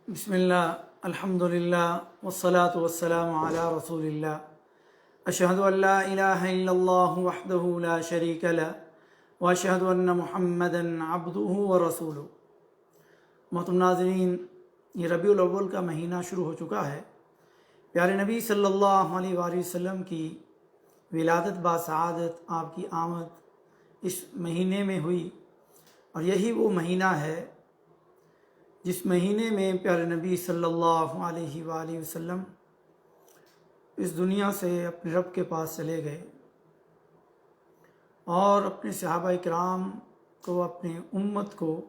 بسم اللہ الحمد للہ والصلاة والسلام علی رسول اللہ اشہد ان لا الہ الا اللہ وحدہ لا شریک لہ واشہد ان محمدا عبدہ ورسولہ۔ محترم ناظرین، یہ ربیع الاول کا مہینہ شروع ہو چکا ہے۔ پیارے نبی صلی اللہ علیہ وآلہ وسلم کی ولادت باسعادت، آپ کی آمد اس مہینے میں ہوئی، اور یہی وہ مہینہ ہے جس مہینے میں پیارے نبی صلی اللہ علیہ وآلہ وسلم اس دنیا سے اپنے رب کے پاس چلے گئے، اور اپنے صحابہ کرام کو، اپنے امت کو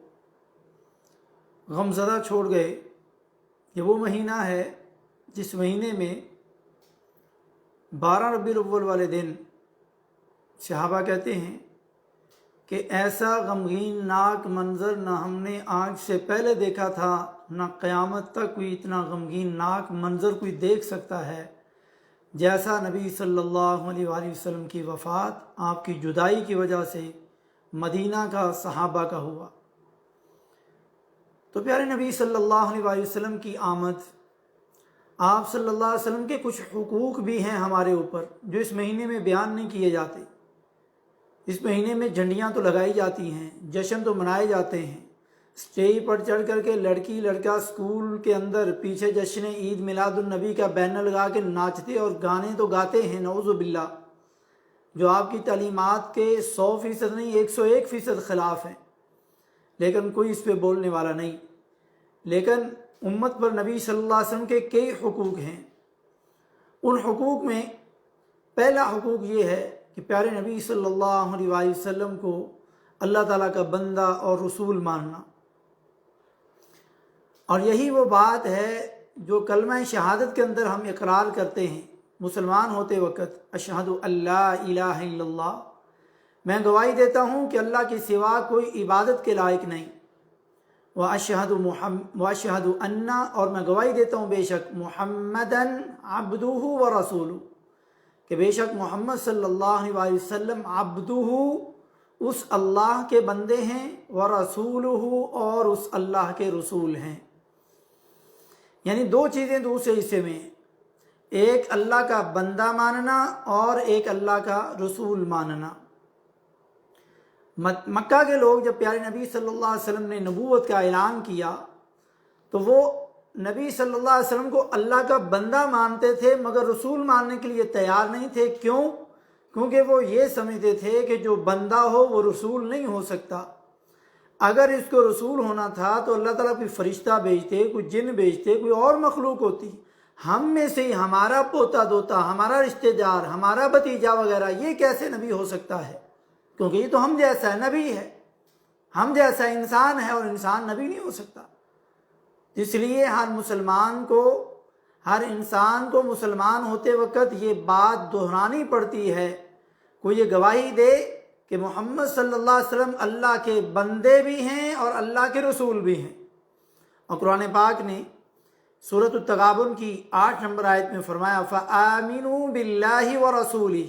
غمزدہ چھوڑ گئے۔ یہ وہ مہینہ ہے جس مہینے میں 12 ربیع الاول والے دن صحابہ کہتے ہیں کہ ایسا غمگین ناک منظر نہ ہم نے آج سے پہلے دیکھا تھا، نہ قیامت تک کوئی اتنا غمگین ناک منظر کوئی دیکھ سکتا ہے جیسا نبی صلی اللہ علیہ وآلہ وسلم کی وفات، آپ کی جدائی کی وجہ سے مدینہ کا، صحابہ کا ہوا۔ تو پیارے نبی صلی اللہ علیہ وآلہ وسلم کی آمد، آپ صلی اللہ علیہ وسلم کے کچھ حقوق بھی ہیں ہمارے اوپر جو اس مہینے میں بیان نہیں کیے جاتے۔ اس مہینے میں جھنڈیاں تو لگائی جاتی ہیں، جشن تو منائے جاتے ہیں، اسٹیج پر چڑھ کر کے لڑکی لڑکا اسکول کے اندر پیچھے جشن عید میلاد النبی کا بینر لگا کے ناچتے اور گانے تو گاتے ہیں، نعوذ باللہ، جو آپ کی تعلیمات کے 100% نہیں 101% خلاف ہیں، لیکن کوئی اس پہ بولنے والا نہیں۔ لیکن امت پر نبی صلی اللہ علیہ وسلم کے کئی حقوق ہیں۔ ان حقوق میں پہلا حقوق یہ ہے کہ پیارے نبی صلی اللہ علیہ وآلہ وسلم کو اللہ تعالیٰ کا بندہ اور رسول ماننا، اور یہی وہ بات ہے جو کلمہ شہادت کے اندر ہم اقرار کرتے ہیں مسلمان ہوتے وقت، اشہد ان لا الہ الا اللہ، میں گواہی دیتا ہوں کہ اللہ کے سوا کوئی عبادت کے لائق نہیں، واشہد ان، اور میں گواہی دیتا ہوں بے شک محمدً عبدہ ورسولہ، کہ بے شک محمد صلی اللہ علیہ وآلہ وسلم عبدہ، اس اللہ کے بندے ہیں، ورسولہ، اور اس اللہ کے رسول ہیں۔ یعنی دو چیزیں دوسرے حصے میں، ایک اللہ کا بندہ ماننا اور ایک اللہ کا رسول ماننا۔ مکہ کے لوگ جب پیارے نبی صلی اللہ علیہ وسلم نے نبوت کا اعلان کیا تو وہ نبی صلی اللہ علیہ وسلم کو اللہ کا بندہ مانتے تھے، مگر رسول ماننے کے لیے تیار نہیں تھے۔ کیوں؟ کیونکہ وہ یہ سمجھتے تھے کہ جو بندہ ہو وہ رسول نہیں ہو سکتا۔ اگر اس کو رسول ہونا تھا تو اللہ تعالیٰ کوئی فرشتہ بھیجتے، کوئی جن بھیجتے، کوئی اور مخلوق ہوتی۔ ہم میں سے ہمارا پوتا دوتا، ہمارا رشتہ دار، ہمارا بھتیجا وغیرہ، یہ کیسے نبی ہو سکتا ہے؟ کیونکہ یہ تو ہم جیسا ہے، نبی ہے، ہم جیسا انسان ہے، اور انسان نبی نہیں ہو سکتا۔ اس لیے ہر انسان کو مسلمان ہوتے وقت یہ بات دہرانی پڑتی ہے، کوئی یہ گواہی دے کہ محمد صلی اللہ علیہ وسلم اللہ کے بندے بھی ہیں اور اللہ کے رسول بھی ہیں۔ اور قرآن پاک نے سورۃ التغابن کی 8 نمبر آیت میں فرمایا فَآمِنُوا بِاللَّهِ وَرَسُولِهِ،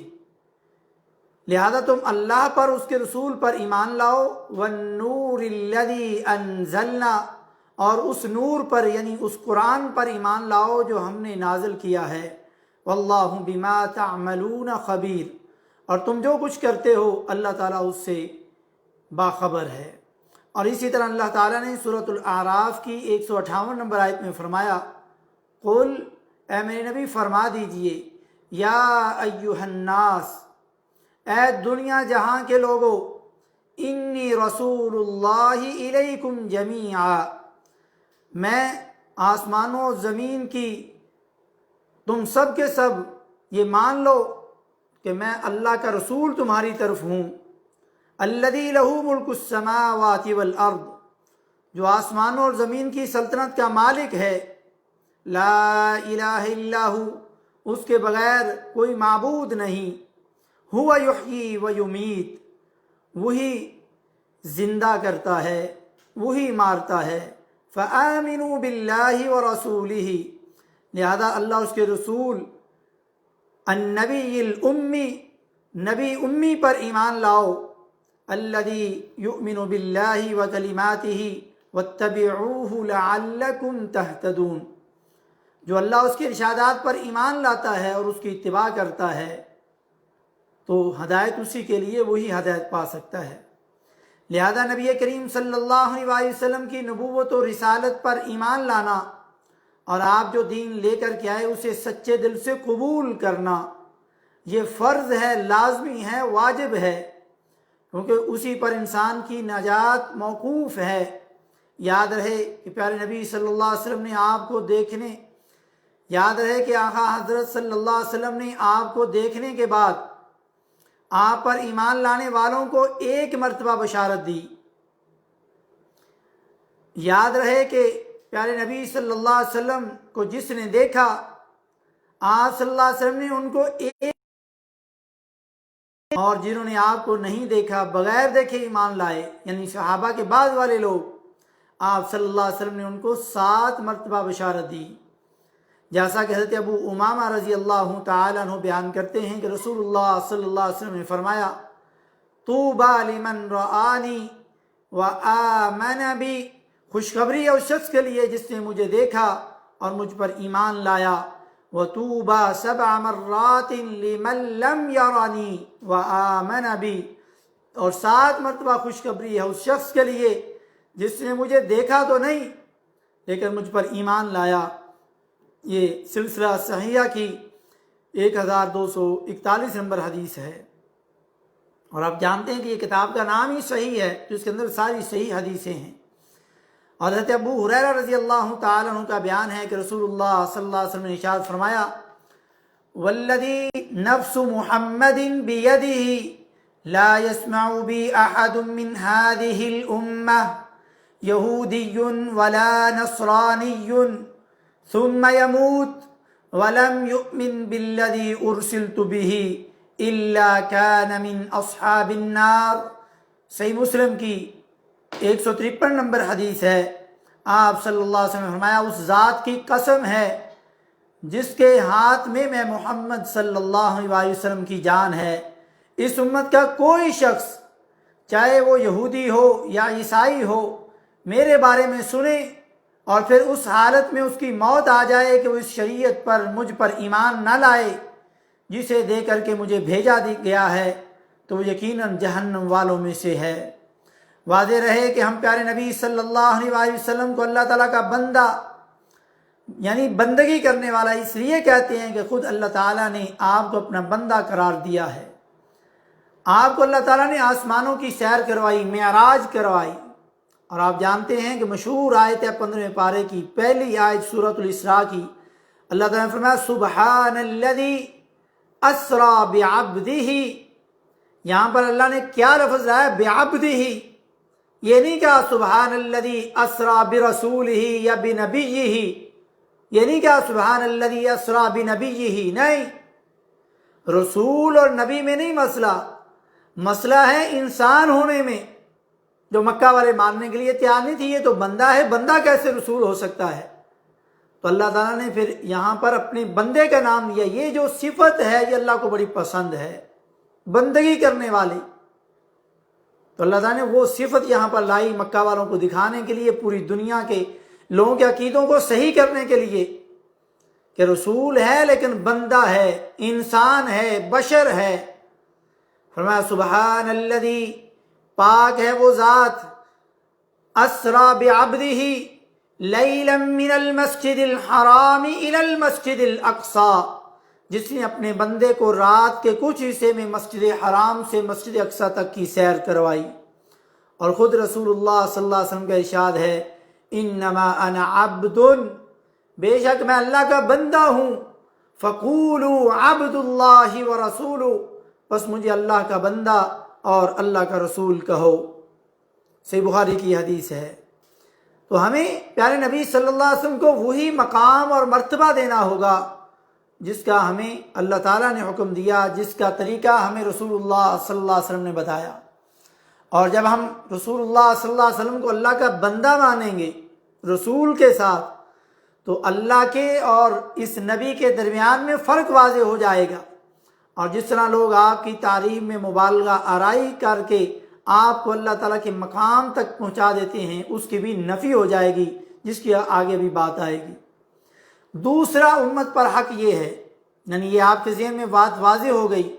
لہذا تم اللہ پر، اس کے رسول پر ایمان لاؤ، وَالنُّورِ الَّذِي أَنزَلْنَا، اور اس نور پر یعنی اس قرآن پر ایمان لاؤ جو ہم نے نازل کیا ہے، وَاللَّهُ بِمَا تَعْمَلُونَ خَبِيرٌ، اور تم جو کچھ کرتے ہو اللہ تعالیٰ اس سے باخبر ہے۔ اور اسی طرح اللہ تعالیٰ نے سورۃ الاعراف کی 158 نمبر آیت میں فرمایا قل، اے میرے نبی فرما دیجئے، یا ایہا الناس، اے دنیا جہاں کے لوگو، انی رسول اللہ الیکم جمیعا، میں آسمانوں و زمین کی تم سب کے سب یہ مان لو کہ میں اللہ کا رسول تمہاری طرف ہوں، الذی لہ ملک السماوات والارض، جو آسمانوں اور زمین کی سلطنت کا مالک ہے، لا الہ الا ہو، اس کے بغیر کوئی معبود نہیں، ہوا یحیی و یمیت، وہی زندہ کرتا ہے، وہی مارتا ہے، فآمنوا باللہ ورسولہ، لہذا اللہ اس کے رسول النبی الامی، نبی امی پر ایمان لاؤ، الذی یؤمن باللہ وکلماتہ، وَاتَّبِعُوهُ لَعَلَّكُمْ تَهْتَدُونَ۔ جو اللہ اس کے ارشادات پر ایمان لاتا ہے اور اس کی اتباع کرتا ہے تو ہدایت اسی کے لیے، وہی ہدایت پا سکتا ہے۔ لہذا نبی کریم صلی اللہ علیہ وسلم کی نبوت و رسالت پر ایمان لانا اور آپ جو دین لے کر کے آئے اسے سچے دل سے قبول کرنا، یہ فرض ہے، لازمی ہے، واجب ہے، کیونکہ اسی پر انسان کی نجات موقوف ہے۔ یاد رہے کہ پیارے نبی صلی اللہ علیہ وسلم نے آپ کو دیکھنے یاد رہے کہ آقا حضرت صلی اللہ علیہ وسلم نے آپ کو دیکھنے کے بعد آپ پر ایمان لانے والوں کو ایک مرتبہ بشارت دی۔ یاد رہے کہ پیارے نبی صلی اللہ علیہ وسلم کو جس نے دیکھا، آپ صلی اللہ علیہ وسلم نے ان کو ایک، اور جنہوں نے آپ کو نہیں دیکھا بغیر دیکھے ایمان لائے، یعنی صحابہ کے بعد والے لوگ، آپ صلی اللہ علیہ وسلم نے ان کو 7 مرتبہ بشارت دی۔ جیسا کہ حضرت ابو امامہ رضی اللہ تعالیٰ عنہ بیان کرتے ہیں کہ رسول اللہ صلی اللہ علیہ وسلم نے فرمایا، طوبیٰ لمن رآنی وآمن بی، خوشخبری ہے اس شخص کے لیے جس نے مجھے دیکھا اور مجھ پر ایمان لایا۔ وطوبیٰ 7 مرات لمن لم یرانی وآمن بی، اور 7 مرتبہ خوشخبری ہے اس شخص کے لیے جس نے مجھے دیکھا تو نہیں لیکن مجھ پر ایمان لایا۔ یہ سلسلہ صحیحہ کی 1241 نمبر حدیث ہے، اور آپ جانتے ہیں کہ یہ کتاب کا نام ہی صحیح ہے، جس کے اندر ساری صحیح حدیثیں ہیں۔ اور حضرت ابو ہریرہ رضی اللہ تعالیٰ عنہ کا بیان ہے کہ رسول اللہ صلی اللہ علیہ وسلم نے ارشاد فرمایا، والذی نفس محمد بیدہ لا يسمع بی احد من هذه الامہ یہودی ولا نصرانی ثم يموت ولم يؤمن بالذی ارسلت به الا كان من اصحاب النار۔ صحیح مسلم کی 153 نمبر حدیث ہے۔ آپ صلی اللہ علیہ وسلم نے فرمایا، اس ذات کی قسم ہے جس کے ہاتھ میں محمد صلی اللہ علیہ وسلم کی جان ہے، اس امت کا کوئی شخص چاہے وہ یہودی ہو یا عیسائی ہو میرے بارے میں سنے اور پھر اس حالت میں اس کی موت آ جائے کہ وہ اس شریعت پر مجھ پر ایمان نہ لائے جسے دے کر کے مجھے بھیجا گیا ہے، تو وہ یقیناً جہنم والوں میں سے ہے۔ واضح رہے کہ ہم پیارے نبی صلی اللہ علیہ وسلم کو اللہ تعالیٰ کا بندہ یعنی بندگی کرنے والا اس لیے کہتے ہیں کہ خود اللہ تعالیٰ نے آپ کو اپنا بندہ قرار دیا ہے۔ آپ کو اللہ تعالیٰ نے آسمانوں کی سیر کروائی، معراج کروائی، اور آپ جانتے ہیں کہ مشہور آیت ہے 15ویں پارے کی پہلی آیت سورۃ الاسراء کی، اللہ تعالیٰ نے فرمایا سبحان الذی اسریٰ بعبدہ۔ یہاں پر اللہ نے کیا لفظ لایا؟ بعبدہ۔ یہ نہیں کہا سبحان الذی اسریٰ برسولہ یا بنبیہ، یہ نہیں کہا سبحان الذی اسریٰ بنبیہ، نہیں، رسول اور نبی میں نہیں مسئلہ ہے انسان ہونے میں، جو مکہ والے ماننے کے لیے تیار نہیں تھی، یہ تو بندہ ہے، بندہ کیسے رسول ہو سکتا ہے؟ تو اللہ تعالیٰ نے پھر یہاں پر اپنے بندے کا نام لیا۔ یہ جو صفت ہے یہ اللہ کو بڑی پسند ہے، بندگی کرنے والی، تو اللہ تعالیٰ نے وہ صفت یہاں پر لائی مکہ والوں کو دکھانے کے لیے، پوری دنیا کے لوگوں کے عقیدوں کو صحیح کرنے کے لیے کہ رسول ہے لیکن بندہ ہے، انسان ہے، بشر ہے۔ فرمایا سبحان الذی، پاک ہے وہ ذات، اسریٰ بعبدہ لیلا من المسجد الحرام الی المسجد الاقصی، جس نے اپنے بندے کو رات کے کچھ حصے میں مسجد حرام سے مسجد اقصی تک کی سیر کروائی۔ اور خود رسول اللہ صلی اللہ علیہ وسلم کا ارشاد ہے، انما انا عبد، بے شک میں اللہ کا بندہ ہوں، فقولوا عبد اللہ ورسولہ، بس مجھے اللہ کا بندہ اور اللہ کا رسول کہو۔ صحیح بخاری کی حدیث ہے۔ تو ہمیں پیارے نبی صلی اللہ علیہ وسلم کو وہی مقام اور مرتبہ دینا ہوگا جس کا ہمیں اللہ تعالیٰ نے حکم دیا، جس کا طریقہ ہمیں رسول اللہ صلی اللہ علیہ وسلم نے بتایا۔ اور جب ہم رسول اللہ صلی اللہ علیہ وسلم کو اللہ کا بندہ مانیں گے رسول کے ساتھ، تو اللہ کے اور اس نبی کے درمیان میں فرق واضح ہو جائے گا۔ اور جس طرح لوگ آپ کی تعریف میں مبالغہ آرائی کر کے آپ کو اللہ تعالیٰ کے مقام تک پہنچا دیتے ہیں، اس کی بھی نفی ہو جائے گی، جس کی آگے بھی بات آئے گی۔ دوسرا امت پر حق یہ ہے، یعنی یہ آپ کے ذہن میں بات واضح ہو گئی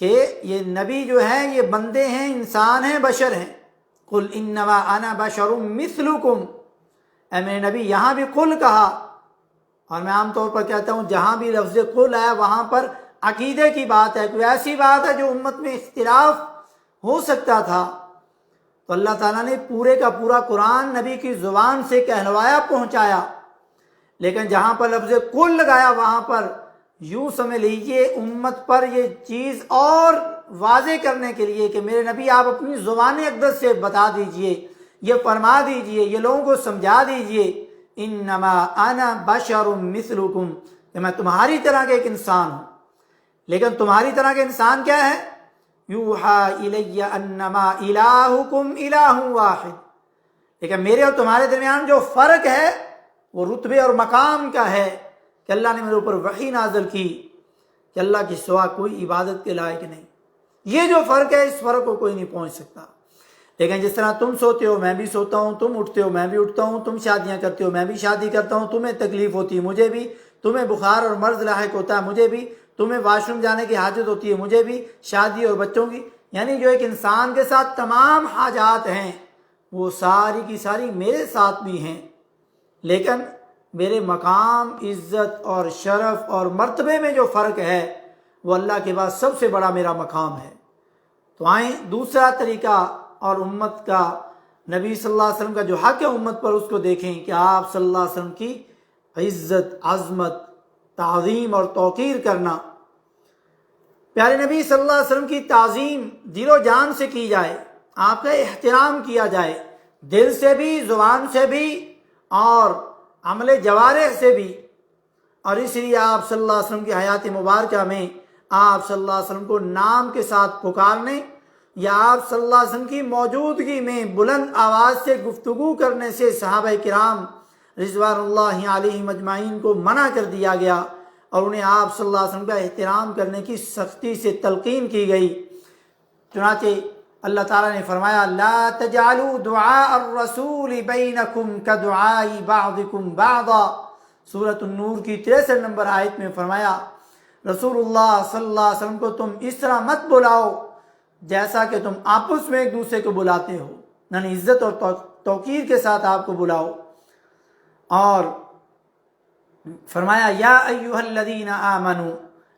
کہ یہ نبی جو ہیں یہ بندے ہیں، انسان ہیں، بشر ہیں۔ قل انما انا بشر مثلکم، اے میرے نبی، یہاں بھی قل کہا، اور میں عام طور پر کہتا ہوں جہاں بھی لفظ قل ہے وہاں پر عقیدے کی بات ہے، کوئی ایسی بات ہے جو امت میں اختلاف ہو سکتا تھا، تو اللہ تعالیٰ نے پورے کا پورا قرآن نبی کی زبان سے کہلوایا، پہنچایا۔ لیکن جہاں پر لفظ قل لگایا وہاں پر یوں سمجھ لیجئے امت پر یہ چیز اور واضح کرنے کے لیے کہ میرے نبی آپ اپنی زبان اقدس سے بتا دیجئے، یہ فرما دیجئے، یہ لوگوں کو سمجھا دیجئے، انما انا بشر مثلکم، کہ میں تمہاری طرح کا ایک انسان ہوں۔ لیکن تمہاری طرح کا انسان کیا ہے؟ یوحی الی انما الہکم الہ واحد، لیکن میرے اور تمہارے درمیان جو فرق ہے وہ رتبے اور مقام کا ہے کہ اللہ نے میرے اوپر وحی نازل کی کہ اللہ کے سوا کوئی عبادت کے لائق نہیں۔ یہ جو فرق ہے اس فرق کو کوئی نہیں پہنچ سکتا۔ لیکن جس طرح تم سوتے ہو میں بھی سوتا ہوں، تم اٹھتے ہو میں بھی اٹھتا ہوں، تم شادیاں کرتے ہو میں بھی شادی کرتا ہوں، تمہیں تکلیف ہوتی ہے مجھے بھی، تمہیں بخار اور مرض لاحق ہوتا ہے مجھے بھی، تمہیں واش روم جانے کی حاجت ہوتی ہے مجھے بھی، شادی اور بچوں کی، یعنی جو ایک انسان کے ساتھ تمام حاجات ہیں وہ ساری کی ساری میرے ساتھ بھی ہیں، لیکن میرے مقام، عزت اور شرف اور مرتبے میں جو فرق ہے وہ اللہ کے بعد سب سے بڑا میرا مقام ہے۔ تو آئیں دوسرا طریقہ اور امت کا، نبی صلی اللہ علیہ وسلم کا جو حق ہے امت پر، اس کو دیکھیں کہ آپ صلی اللہ علیہ وسلم کی عزت، عظمت، تعظیم اور توقیر کرنا۔ پیارے نبی صلی اللہ علیہ وسلم کی تعظیم دل و جان سے کی جائے، آپ کا احترام کیا جائے، دل سے بھی، زبان سے بھی اور عمل جوارح سے بھی۔ اور اس لیے آپ صلی اللہ علیہ وسلم کی حیات مبارکہ میں آپ صلی اللہ علیہ وسلم کو نام کے ساتھ پکارنے یا آپ صلی اللہ علیہ وسلم کی موجودگی میں بلند آواز سے گفتگو کرنے سے صحابہ کرام رضوان اللہ علیہم اجمعین کو منع کر دیا گیا، اور انہیں آپ صلی اللہ علیہ وسلم کا احترام کرنے کی سختی سے تلقین کی گئی۔ چنانچہ اللہ تعالیٰ نے فرمایا لا تجعلوا دعاء الرسول بینکم کدعاء بعضکم بعضا، سورۃ النور کی 63 نمبر آیت میں فرمایا رسول اللہ صلی اللہ علیہ وسلم کو تم اس طرح مت بلاؤ جیسا کہ تم آپس میں ایک دوسرے کو بلاتے ہو، یعنی عزت اور توقیر کے ساتھ آپ کو بلاؤ۔ اور فرمایا یا ایھا الذین آمنوا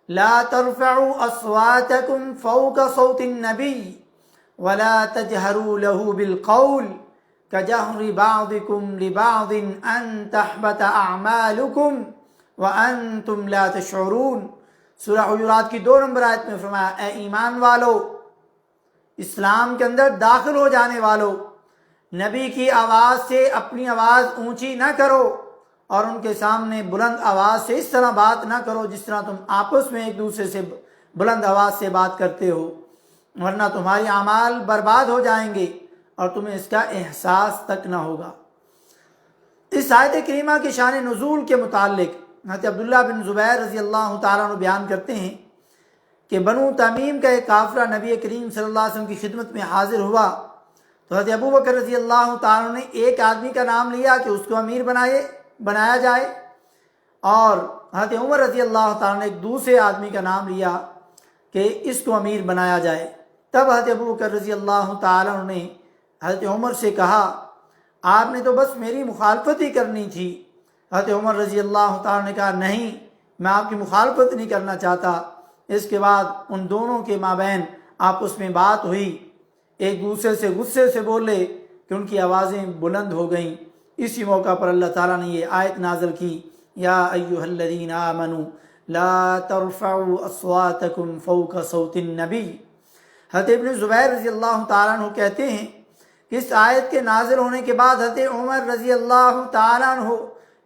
لا ترفعوا اصواتکم فوق صوت النبی ولا تجهروا له بالقول كجهر بعضكم لبعض ان تحبط اعمالكم وانتم لا تشعرون، سورہ حجرات کی 2 نمبر آیت میں فرمایا اے ایمان والو، اسلام کے اندر داخل ہو جانے والو، نبی کی آواز سے اپنی آواز اونچی نہ کرو اور ان کے سامنے بلند آواز سے اس طرح بات نہ کرو جس طرح تم آپس میں ایک دوسرے سے بلند آواز سے بات کرتے ہو، ورنہ تمہاری اعمال برباد ہو جائیں گے اور تمہیں اس کا احساس تک نہ ہوگا۔ اس آیت کریمہ کی شان نزول کے متعلق حضرت عبداللہ بن زبیر رضی اللہ تعالیٰ عنہ بیان کرتے ہیں کہ بنو تمیم کا ایک قافلہ نبی کریم صلی اللہ علیہ وسلم کی خدمت میں حاضر ہوا، تو حضرت ابو بکر رضی اللہ تعالیٰ عنہ نے ایک آدمی کا نام لیا کہ اس کو امیر بنایا جائے، اور حضرت عمر رضی اللہ تعالیٰ نے ایک دوسرے آدمی کا نام لیا کہ اس کو امیر بنایا جائے۔ تب حضرت ابو بکر رضی اللہ تعالیٰ عنہ نے حضرت عمر سے کہا آپ نے تو بس میری مخالفت ہی کرنی تھی۔ حضرت عمر رضی اللہ تعالیٰ نے کہا نہیں، میں آپ کی مخالفت نہیں کرنا چاہتا۔ اس کے بعد ان دونوں کے مابین آپس میں بات ہوئی، ایک دوسرے سے غصے سے بولے کہ ان کی آوازیں بلند ہو گئیں۔ اسی موقع پر اللہ تعالیٰ نے یہ آیت نازل کی یا ایھا الذین آمنوا لا ترفعوا اصواتکم فوق صوت النبی۔ حضرت ابن زبیر رضی اللہ تعالیٰ عنہ کہتے ہیں کہ اس آیت کے نازل ہونے کے بعد حضرت عمر رضی اللہ تعالیٰ عنہ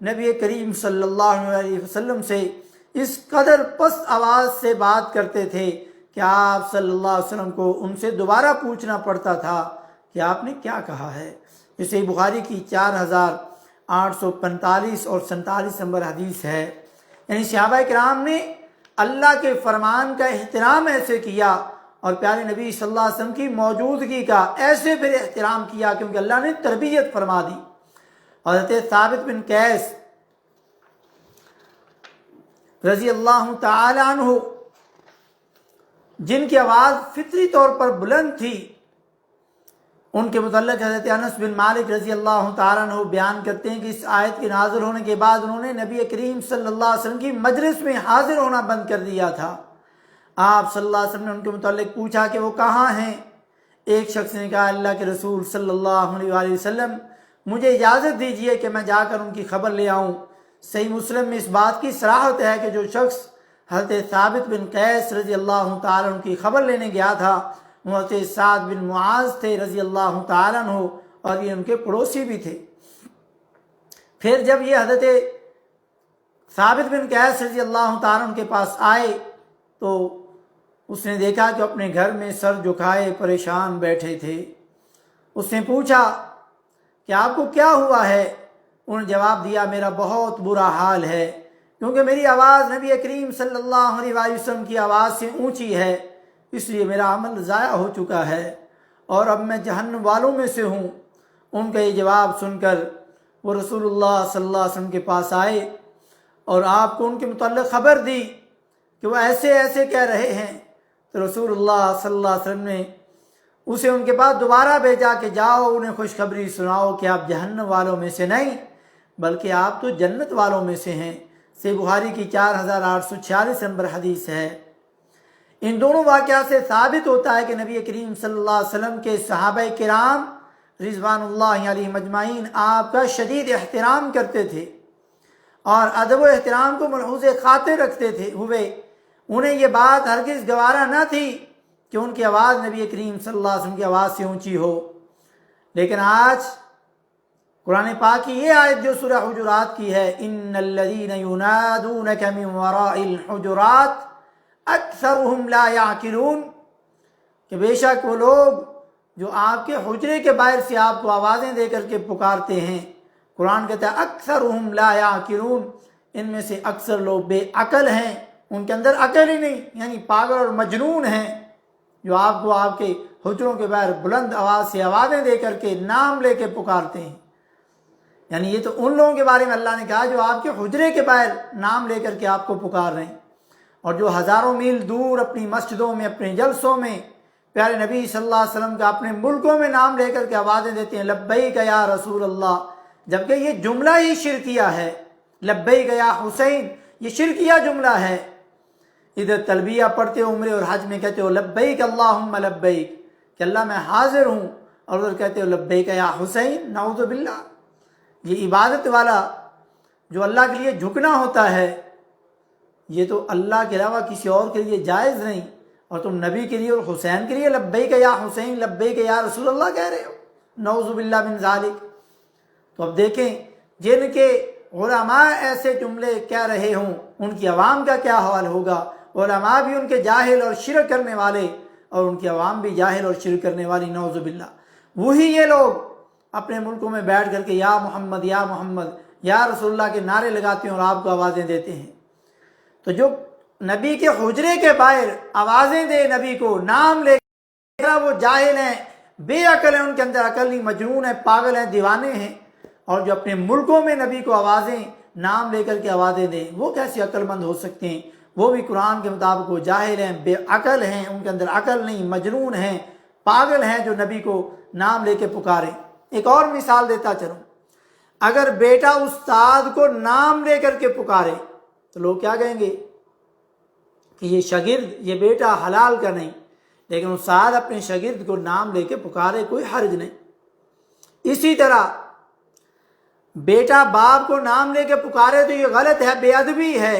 نبی کریم صلی اللہ علیہ وسلم سے اس قدر پست آواز سے بات کرتے تھے کہ آپ صلی اللہ علیہ وسلم کو ان سے دوبارہ پوچھنا پڑتا تھا کہ آپ نے کیا کہا ہے۔ یہ صحیح بخاری کی 4845 اور 47 نمبر حدیث ہے۔ یعنی صحابہ کرام نے اللہ کے فرمان کا احترام ایسے کیا اور پیارے نبی صلی اللہ علیہ وسلم کی موجودگی کا ایسے پھر احترام کیا کیونکہ اللہ نے تربیت فرما دی۔ حضرت ثابت بن قیس رضی اللہ تعالی عنہ، جن کی آواز فطری طور پر بلند تھی، ان کے متعلق حضرت انس بن مالک رضی اللہ تعالیٰ عنہ بیان کرتے ہیں کہ اس آیت کے نازل ہونے کے بعد انہوں نے نبی کریم صلی اللہ علیہ وسلم کی مجلس میں حاضر ہونا بند کر دیا تھا۔ آپ صلی اللہ علیہ وسلم نے ان کے متعلق پوچھا کہ وہ کہاں ہیں؟ ایک شخص نے کہا اللہ کے رسول صلی اللہ علیہ وآلہ وسلم مجھے اجازت دیجئے کہ میں جا کر ان کی خبر لے آؤں۔ صحیح مسلم میں اس بات کی صراحت ہے کہ جو شخص حضرت ثابت بن قیس رضی اللہ تعالیٰ عنہ کی خبر لینے گیا تھا وہ حضرت سعد بن معاذ تھے رضی اللہ تعالیٰ عنہ، اور یہ ان کے پڑوسی بھی تھے۔ پھر جب یہ حضرت ثابت بن قیس رضی اللہ تعالیٰ عنہ کے پاس آئے تو اس نے دیکھا کہ اپنے گھر میں سر جھکائے پریشان بیٹھے تھے۔ اس نے پوچھا کہ آپ کو کیا ہوا ہے؟ انہوں نے جواب دیا میرا بہت برا حال ہے کیونکہ میری آواز نبی کریم صلی اللہ علیہ وآلہ وسلم کی آواز سے اونچی ہے، اس لیے میرا عمل ضائع ہو چکا ہے اور اب میں جہنم والوں میں سے ہوں۔ ان کا یہ جواب سن کر وہ رسول اللہ صلی اللہ علیہ وسلم کے پاس آئے اور آپ کو ان کے متعلق خبر دی کہ وہ ایسے ایسے کہہ رہے ہیں۔ تو رسول اللہ صلی اللہ علیہ وسلم نے اسے ان کے پاس دوبارہ بھیجا کہ جاؤ انہیں خوشخبری سناؤ کہ آپ جہنم والوں میں سے نہیں بلکہ آپ تو جنت والوں میں سے ہیں۔ صحیح بخاری کی 4846 نمبر حدیث ہے۔ ان دونوں واقعات سے ثابت ہوتا ہے کہ نبی کریم صلی اللہ علیہ وسلم کے صحابہ کرام رضوان اللہ علیہم اجمعین آپ کا شدید احترام کرتے تھے اور ادب و احترام کو ملحوظ خاطر رکھتے تھے ہوئے انہیں یہ بات ہرگز گوارا نہ تھی کہ ان کی آواز نبی کریم صلی اللہ علیہ وسلم کی آواز سے اونچی ہو۔ لیکن آج قرآن پاک کی یہ آیت جو سورہ حجرات کی ہے ان الذین ینادونک من وراء الحجرات اکثرهم لا یعقلون، کہ بے شک وہ لوگ جو آپ کے حجرے کے باہر سے آپ کو آوازیں دے کر کے پکارتے ہیں، قرآن کہتا ہے اکثرهم لا یعقلون، ان میں سے اکثر لوگ بے عقل ہیں، ان کے اندر عقل ہی نہیں، یعنی پاگل اور مجنون ہیں، جو آپ کو آپ کے حجروں کے باہر بلند آواز سے آوازیں دے کر کے نام لے کے پکارتے ہیں۔ یعنی یہ تو ان لوگوں کے بارے میں اللہ نے کہا جو آپ کے حجرے کے باہر نام لے کر کے آپ کو پکار رہے ہیں، اور جو ہزاروں میل دور اپنی مسجدوں میں اپنے جلسوں میں پیارے نبی صلی اللہ علیہ وسلم کا اپنے ملکوں میں نام لے کر کے آوازیں دیتے ہیں لبیک یا رسول اللہ، جبکہ یہ جملہ ہی شرکیہ ہے۔ لبیک یا حسین یہ شرکیہ جملہ ہے۔ ادھر تلبیہ پڑھتے ہو عمرے اور حج میں کہتے ہو لبیک اللہم لبیک کہ اللہ میں حاضر ہوں، اور ادھر کہتے ہو لبیک یا حسین، نعوذ باللہ۔ یہ عبادت والا جو اللہ کے لیے جھکنا ہوتا ہے یہ تو اللہ کے علاوہ کسی اور کے لیے جائز نہیں، اور تم نبی کے لیے اور حسین کے لیے لبیک یا حسین لبیک یا رسول اللہ کہہ رہے ہو، نعوذ باللہ من ذالک۔ تو اب دیکھیں جن کے علماء ایسے جملے کہہ رہے ہوں ان کی عوام کا کیا حال ہوگا۔ علماء بھی ان کے جاہل اور شرک کرنے والے، اور ان کی عوام بھی جاہل اور شرک کرنے والی، نعوذ باللہ۔ وہی یہ لوگ اپنے ملکوں میں بیٹھ کر کے یا محمد یا رسول اللہ کے نعرے لگاتے ہیں اور آپ کو آوازیں دیتے ہیں۔ تو جو نبی کے حجرے کے باہر آوازیں دے نبی کو نام لے کر، وہ جاہل ہیں، بے عقل ہیں، ان کے اندر عقل نہیں، مجنون ہیں، پاگل ہیں، دیوانے ہیں۔ اور جو اپنے ملکوں میں نبی کو آوازیں نام لے کر کے آوازیں دیں وہ کیسے عقل مند ہو سکتے ہیں؟ وہ بھی قرآن کے مطابق وہ جاہل ہیں، بے عقل ہیں، ان کے اندر عقل نہیں، مجنون ہیں، پاگل ہیں جو نبی کو نام لے کے پکارے۔ ایک اور مثال دیتا چلوں، اگر بیٹا استاد کو نام لے کر کے پکارے تو لوگ کیا کہیں گے کہ یہ شاگرد، یہ بیٹا حلال کا نہیں، لیکن استاد اپنے شاگرد کو نام لے کے پکارے کوئی حرج نہیں۔ اسی طرح بیٹا باپ کو نام لے کے پکارے تو یہ غلط ہے، بے ادبی ہے۔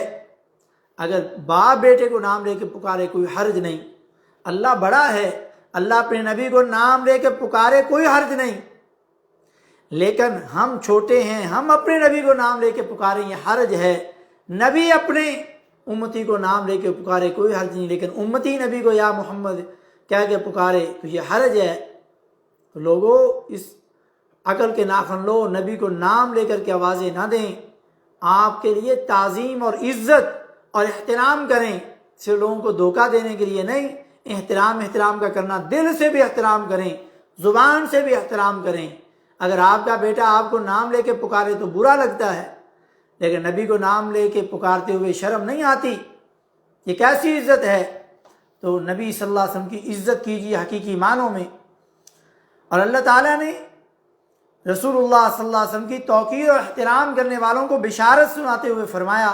اگر باپ بیٹے کو نام لے کے پکارے کوئی حرج نہیں۔ اللہ بڑا ہے، اللہ اپنے نبی کو نام لے کے پکارے کوئی حرج نہیں، لیکن ہم چھوٹے ہیں، ہم اپنے نبی کو نام لے کے پکارے یہ حرج ہے۔ نبی اپنے امتی کو نام لے کے پکارے کوئی حرج نہیں، لیکن امتی نبی کو یا محمد کہہ کے پکارے تو یہ حرج ہے۔ تو لوگوں اس عقل کے ناخن لو، نبی کو نام لے کر کے آوازیں نہ دیں، آپ کے لیے تعظیم اور عزت اور احترام کریں، صرف لوگوں کو دھوکہ دینے کے لیے نہیں، احترام کا کرنا، دل سے بھی احترام کریں، زبان سے بھی احترام کریں۔ اگر آپ کا بیٹا آپ کو نام لے کے پکارے تو برا لگتا ہے، لیکن نبی کو نام لے کے پکارتے ہوئے شرم نہیں آتی؟ یہ کیسی عزت ہے؟ تو نبی صلی اللہ علیہ وسلم کی عزت کیجیے حقیقی معنوں میں۔ اور اللہ تعالیٰ نے رسول اللہ صلی اللہ علیہ وسلم کی توقیر اور احترام کرنے والوں کو بشارت سناتے ہوئے فرمایا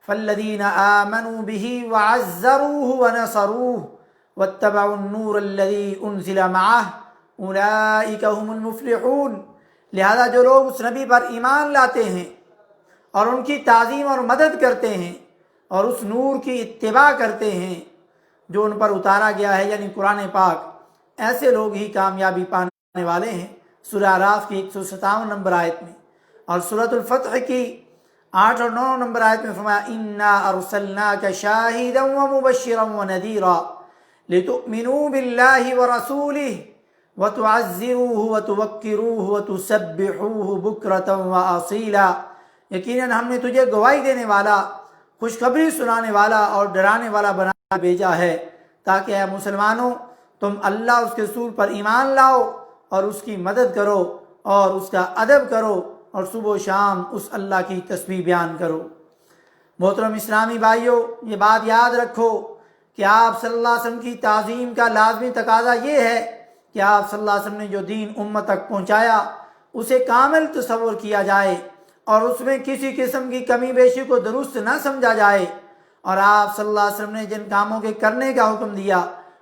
فالذین آمنوا بہ وعزروہ ونصروہ واتبعوا النور الذی انزل معہ اولئک هم المفلحون۔ لہذا جو لوگ اس نبی پر ایمان لاتے ہیں اور ان کی تعظیم اور مدد کرتے ہیں اور اس نور کی اتباع کرتے ہیں جو ان پر اتارا گیا ہے، یعنی قرآن پاک، ایسے لوگ ہی کامیابی پانے والے ہیں۔ سورہ اعراف کی 157 نمبر آیت میں، اور سورۃ الفتح کی 8 اور 9 نمبر آیت میں فرمایا اِنَّا أَرْسَلْنَاكَ شَاهِدًا وَمُبَشِّرًا وَنَذِيرًا لِتُؤْمِنُوا بِاللَّهِ وَرَسُولِهِ وَتُعَزِّرُوهُ وَتُوَقِّرُوهُ وَتُسَبِّحُوهُ بُكْرَةً وَأَصِيلًا۔ یقیناً ہم نے تجھے گواہی دینے والا، خوشخبری سنانے والا اور ڈرانے والا بنا بھیجا ہے تاکہ اے مسلمانوں تم اللہ اس کے رسول پر ایمان لاؤ اور اس کی مدد کرو اور اس کا ادب کرو اور صبح و شام اس اللہ کی تسبیح بیان کرو۔ محترم اسلامی بھائیوں، یہ بات یاد رکھو کہ آپ صلی اللہ علیہ وسلم کی تعظیم کا لازمی تقاضا یہ ہے کہ آپ صلی اللہ علیہ وسلم نے جو دین امت تک پہنچایا اسے کامل تصور کیا جائے اور اس میں کسی قسم کی کمی بیشی کو درست نہ سمجھا جائے، اور آپ صلی اللہ علیہ وسلم نے جن کاموں کے کرنے کا حکم دیا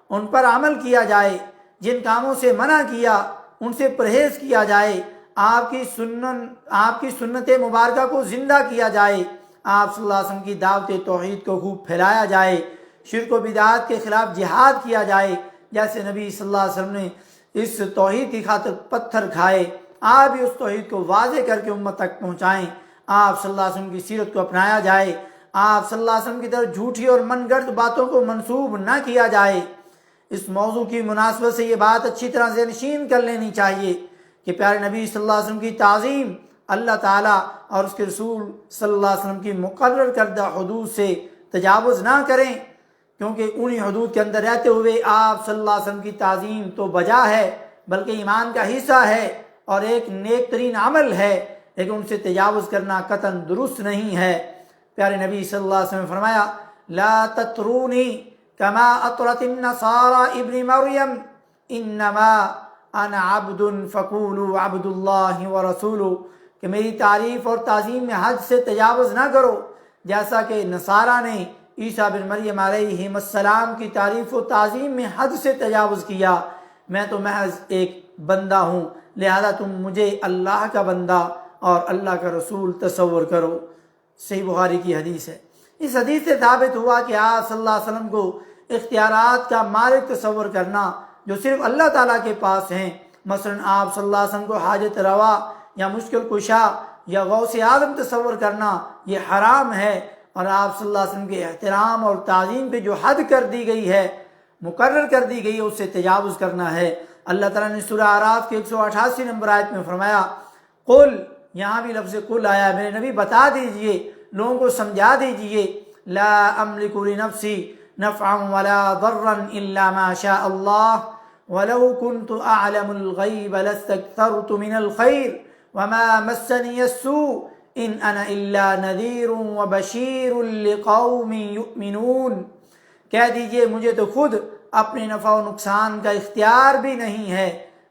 ان پر عمل کیا جائے، جن کاموں سے منع کیا ان سے پرہیز کیا جائے، آپ کی سنت مبارکہ کو زندہ کیا جائے، آپ صلی اللہ علیہ وسلم کی دعوت توحید کو خوب پھیلایا جائے، شرک و بدعات کے خلاف جہاد کیا جائے، جیسے نبی صلی اللہ علیہ وسلم نے اس توحید کی خاطر پتھر کھائے، آپ بھی اس توحید کو واضح کر کے امت تک پہنچائیں۔ آپ صلی اللہ علیہ وسلم کی سیرت کو اپنایا جائے، آپ صلی اللہ علیہ وسلم کی طرف جھوٹی اور من گھڑت باتوں کو منسوب نہ کیا جائے۔ اس موضوع کی مناسبت سے یہ بات اچھی طرح ذہنشین کر لینی چاہیے کہ پیارے نبی صلی اللہ علیہ وسلم کی تعظیم اللہ تعالیٰ اور اس کے رسول صلی اللہ علیہ وسلم کی مقرر کردہ حدود سے تجاوز نہ کریں، کیونکہ انہی حدود کے اندر رہتے ہوئے آپ صلی اللہ علیہ وسلم کی تعظیم تو بجا ہے بلکہ ایمان کا حصہ ہے اور ایک نیک ترین عمل ہے، لیکن ان سے تجاوز کرنا قطعاً درست نہیں ہے۔ پیارے نبی صلی اللہ علیہ وسلم نے فرمایا لا تطرونی کما اطرت النصارى ابن مریم انما انا عبد فقولوا عبد اللہ ورسولہ، کہ میری تعریف اور تعظیم میں حد سے تجاوز نہ کرو، جیسا کہ نصارہ نے عیسیٰ بن مریم علیہ السلام کی تعریف و تعظیم میں حد سے تجاوز کیا۔ میں تو محض ایک بندہ ہوں، لہذا تم مجھے اللہ کا بندہ اور اللہ کا رسول تصور کرو۔ صحیح بخاری کی حدیث ہے۔ اس حدیث سے ثابت ہوا کہ آپ صلی اللہ علیہ وسلم کو اختیارات کا مالک تصور کرنا جو صرف اللہ تعالیٰ کے پاس ہیں، مثلا آپ صلی اللہ علیہ وسلم کو حاجت روا یا مشکل کشا یا غوث اعظم تصور کرنا یہ حرام ہے، اور آپ صلی اللہ علیہ وسلم کے احترام اور تعظیم پہ جو حد کر دی گئی ہے، مقرر کر دی گئی ہے، اس سے تجاوز کرنا ہے۔ اللہ تعالیٰ نے سورہ اعراف کے 188 نمبر آیت میں فرمایا قل، یہاں بھی لفظ قل آیا ہے، میرے نبی بتا دیجئے، لوگوں کو سمجھا دیجئے، لا املک لنفسی نفعا ولا ضرا الا ما شاء اللہ ولو كنت اعلم الغیب لاستكثرت من الخیر وما مسنی السوء ان انا الا نذیر وبشیر لقوم یؤمنون۔ کہہ دیجئے مجھے تو خود اپنے نفع و نقصان کا اختیار بھی نہیں ہے،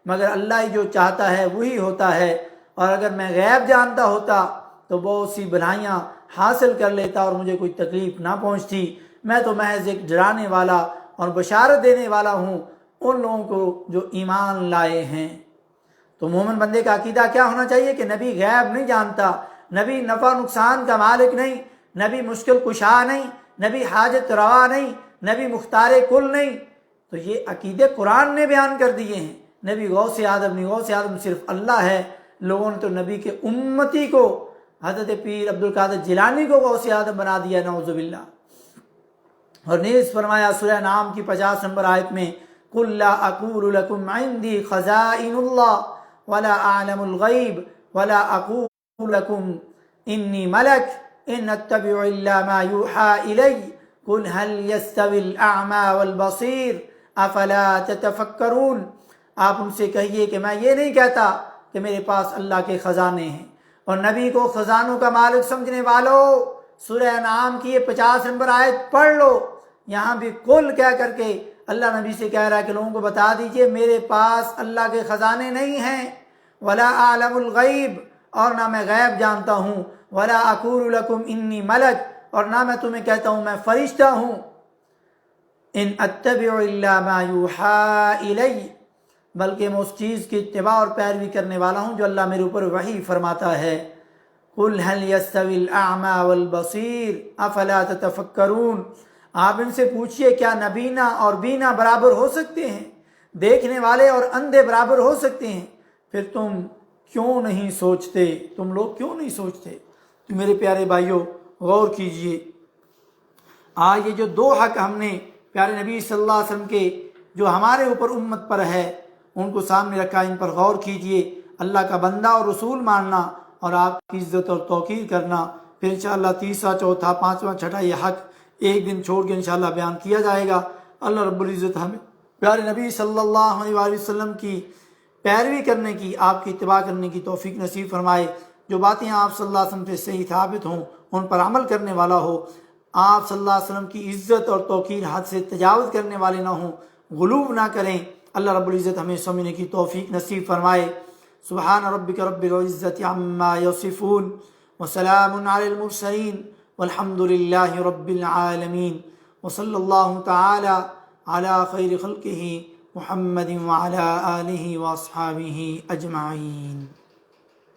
مگر اللہ ہی جو چاہتا ہے وہی ہوتا ہے، اور اگر میں غیب جانتا ہوتا تو بہت سی بھلائیاں حاصل کر لیتا اور مجھے کوئی تکلیف نہ پہنچتی۔ میں تو محض ایک ڈرانے والا اور بشارت دینے والا ہوں ان لوگوں کو جو ایمان لائے ہیں۔ تو مومن بندے کا عقیدہ کیا ہونا چاہیے کہ نبی غیب نہیں جانتا، نبی نفع نقصان کا مالک نہیں، نبی مشکل کشا نہیں، نبی حاجت روا نہیں، نبی مختار کل نہیں۔ تو یہ عقیدے قرآن نے بیان کر دیے ہیں۔ نبی غوث اعظم نہیں، غوث اعظم صرف اللہ ہے۔ لوگوں نے تو نبی کے امتی کو، حضرت پیر عبدالقادر جیلانی کو غوث اعظم بنا دیا، نعوذ باللہ۔ اور نیز فرمایا سورہ نام کی 50 نمبر آیت میں قُلْ لَا أَقُولُ لَكُمْ عِنْدِي خَزَائِنُ اللَّهِ وَلَا أَعْلَمُ الْغَيْبَ وَلَا أَقُولُ لَكُمْ إِنِّي مَلَكٌ إِنْ أَتَّبِعُ إِلَّا مَا يُوحَىٰ إِلَيَّ قل هل يستوي الأعمى والبصير افلا تتفکرون، آپ ان سے کہیے کہ میں یہ نہیں کہتا کہ میرے پاس اللہ کے خزانے ہیں۔ اور نبی کو خزانوں کا مالک سمجھنے والوں، سورہ انعام کی یہ 50 نمبر آیت پڑھ لو، یہاں بھی قل کہہ کر کے اللہ نبی سے کہہ رہا ہے کہ لوگوں کو بتا دیجئے میرے پاس اللہ کے خزانے نہیں ہیں، ولا اعلم الغیب، اور نہ میں غیب جانتا ہوں، ولا اقول لکم انی ملک، اور نہ میں تمہیں کہتا ہوں میں فرشتہ ہوں، ان اتبع الا ما یوحی الی، بلکہ میں اس چیز کی اتباع اور پیروی کرنے والا ہوں جو اللہ میرے اوپر وحی فرماتا ہے۔ قل هل يستوي الاعمى والبصير افلا تتفکرون، آپ ان سے پوچھئے کیا نبینا اور بینا برابر ہو سکتے ہیں؟ دیکھنے والے اور اندھے برابر ہو سکتے ہیں؟ پھر تم کیوں نہیں سوچتے؟ تم لوگ کیوں نہیں سوچتے؟ تو میرے پیارے بھائیوں غور کیجئے، آج یہ جو دو حق ہم نے پیارے نبی صلی اللہ علیہ وسلم کے جو ہمارے اوپر امت پر ہے ان کو سامنے رکھا، ان پر غور کیجئے۔ اللہ کا بندہ اور رسول ماننا اور آپ کی عزت اور توقیر کرنا، پھر انشاءاللہ تیسرا، چوتھا، پانچواں، چھٹا یہ حق ایک دن چھوڑ کے انشاءاللہ بیان کیا جائے گا۔ اللہ رب العزت ہمیں پیارے نبی صلی اللہ علیہ وآلہ وسلم کی پیروی کرنے کی، آپ کی اتباع کرنے کی توفیق نصیب فرمائے۔ جو باتیں آپ صلی اللہ علیہ وسلم سے صحیح ثابت ہوں ان پر عمل کرنے والا ہو، آپ صلی اللہ علیہ وسلم کی عزت اور توقیر حد سے تجاوز کرنے والے نہ ہوں، غلو نہ کریں۔ اللہ رب العزت ہمیں سمجھنے کی توفیق نصیب فرمائے۔ سبحان ربک رب العزت عما یصفون وسلام علی المرسلین والحمد للہ رب العالمین، وصلی اللہ تعالی علی خیر خلقہ محمد وعلی آلہ واصحابہ اجمعین۔